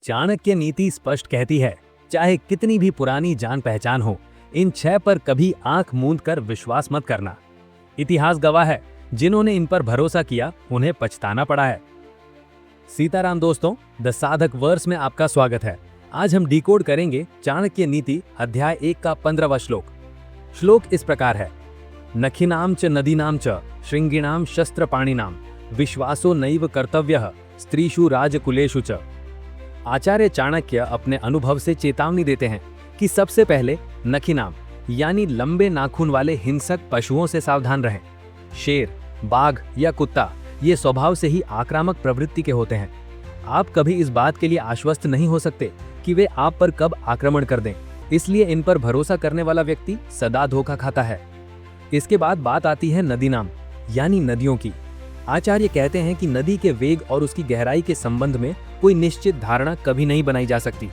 चाणक्य नीति स्पष्ट कहती है, चाहे कितनी भी पुरानी जान पहचान हो, इन 6 पर कभी आंख मूंद कर विश्वास मत करना। इतिहास गवाह है, जिन्होंने इन पर भरोसा किया उन्हें पछताना पड़ा है। सीताराम दोस्तों, द साधक वर्स में आपका स्वागत है। आज हम डिकोड करेंगे चाणक्य नीति अध्याय 1 का 15वां श्लोक। श्लोक इस प्रकार है, नखिनाम च नदीनाम च श्रृंगिणाम शस्त्रपाणिनाम विश्वासो नैव कर्तव्यः स्त्रीषु राजकुलेषु च। आचार्य चाणक्य अपने अनुभव से चेतावनी देते हैं कि सबसे पहले नखिनाम यानी लंबे नाखून वाले हिंसक पशुओं से सावधान रहें। शेर, बाघ या कुत्ता ये स्वभाव से ही आक्रामक प्रवृत्ति के होते हैं। आप कभी इस बात के लिए आश्वस्त नहीं हो सकते कि वे आप पर कब आक्रमण कर दें, इसलिए इन पर भरोसा करने वाला व्यक्ति सदा धोखा खाता है। इसके बाद बात आती है नदीनाम यानी नदियों की। आचार्य कहते हैं कि नदी के वेग और उसकी गहराई के संबंध में कोई निश्चित धारणा कभी नहीं बनाई जा सकती।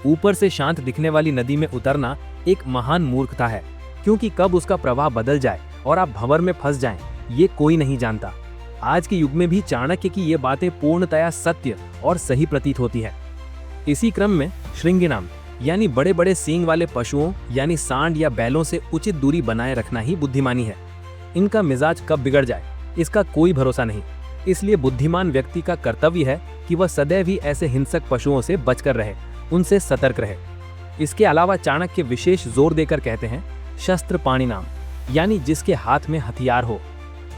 ऊपर से शांत दिखने वाली नदी में उतरना एक महान मूर्खता है, क्योंकि कब उसका प्रवाह बदल जाए और आप भंवर में फंस जाएं, ये कोई नहीं जानता। आज के युग में भी चाणक्य की ये बातें पूर्णतया सत्य और सही प्रतीत होती है। इसी क्रम में श्रृंगिणाम यानी बड़े बड़े सींग वाले पशुओं यानी सांड या बैलों से उचित दूरी बनाए रखना ही बुद्धिमानी है। इनका मिजाज कब बिगड़ जाए इसका कोई भरोसा नहीं, इसलिए बुद्धिमान व्यक्ति का कर्तव्य है कि वह सदैव ही ऐसे हिंसक पशुओं से बचकर रहे, उनसे सतर्क रहे। इसके अलावा चाणक्य विशेष जोर देकर कहते हैं शस्त्र पाणिनाम यानी जिसके हाथ में हथियार हो।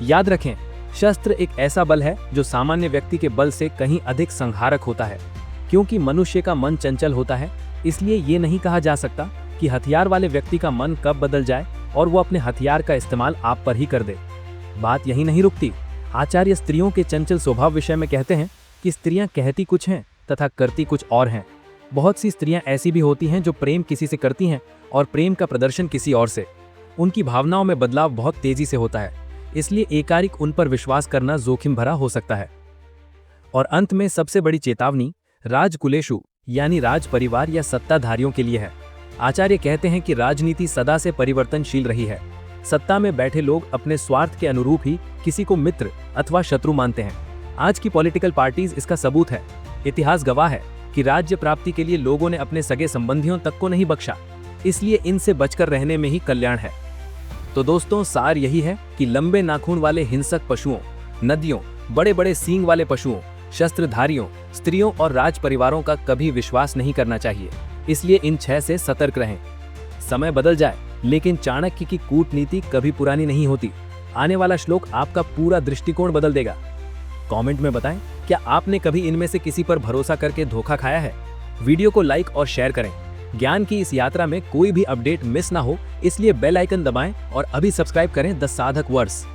याद रखें, शस्त्र एक ऐसा बल है जो सामान्य व्यक्ति के बल से कहीं अधिक संहारक होता है। क्योंकि मनुष्य का मन चंचल होता है, इसलिए ये नहीं कहा जा सकता कि हथियार वाले व्यक्ति का मन कब बदल जाए और वो अपने हथियार का इस्तेमाल आप पर ही कर दे। बात यही नहीं रुकती। आचार्य स्त्रियों के चंचल स्वभाव विषय में कहते हैं कि स्त्रियां कहती कुछ हैं तथा करती कुछ और हैं। बहुत सी स्त्रियां ऐसी भी होती हैं जो प्रेम किसी से करती हैं और प्रेम का प्रदर्शन किसी और से। उनकी भावनाओं में बदलाव बहुत तेजी से होता है, इसलिए एकाएक उन पर विश्वास करना जोखिम भरा हो सकता है। और अंत में सबसे बड़ी चेतावनी राजकुलेषु यानी राज परिवार या सत्ताधारियों के लिए है। आचार्य कहते हैं कि राजनीति सदा से परिवर्तनशील रही है। सत्ता में बैठे लोग अपने स्वार्थ के अनुरूप ही किसी को मित्र अथवा शत्रु मानते हैं। आज की पॉलिटिकल पार्टीज इसका सबूत है। इतिहास गवाह है कि राज्य प्राप्ति के लिए लोगों ने अपने सगे संबंधियों तक को नहीं बख्शा, इसलिए इनसे बचकर रहने में ही कल्याण है। तो दोस्तों, सार यही है कि लंबे नाखून वाले हिंसक पशुओं, नदियों, बड़े बड़े सींग वाले पशुओं, शस्त्रधारियों, स्त्रियों और राज परिवारों का कभी विश्वास नहीं करना चाहिए। इसलिए इन 6 से सतर्क रहें। समय बदल जाए, लेकिन चाणक्य की कूटनीति कभी पुरानी नहीं होती। आने वाला श्लोक आपका पूरा दृष्टिकोण बदल देगा। कमेंट में बताएं, क्या आपने कभी इनमें से किसी पर भरोसा करके धोखा खाया है? वीडियो को लाइक और शेयर करें। ज्ञान की इस यात्रा में कोई भी अपडेट मिस ना हो, इसलिए बेल आइकन दबाएं और अभी सब्सक्राइब करें द साधक वर्स।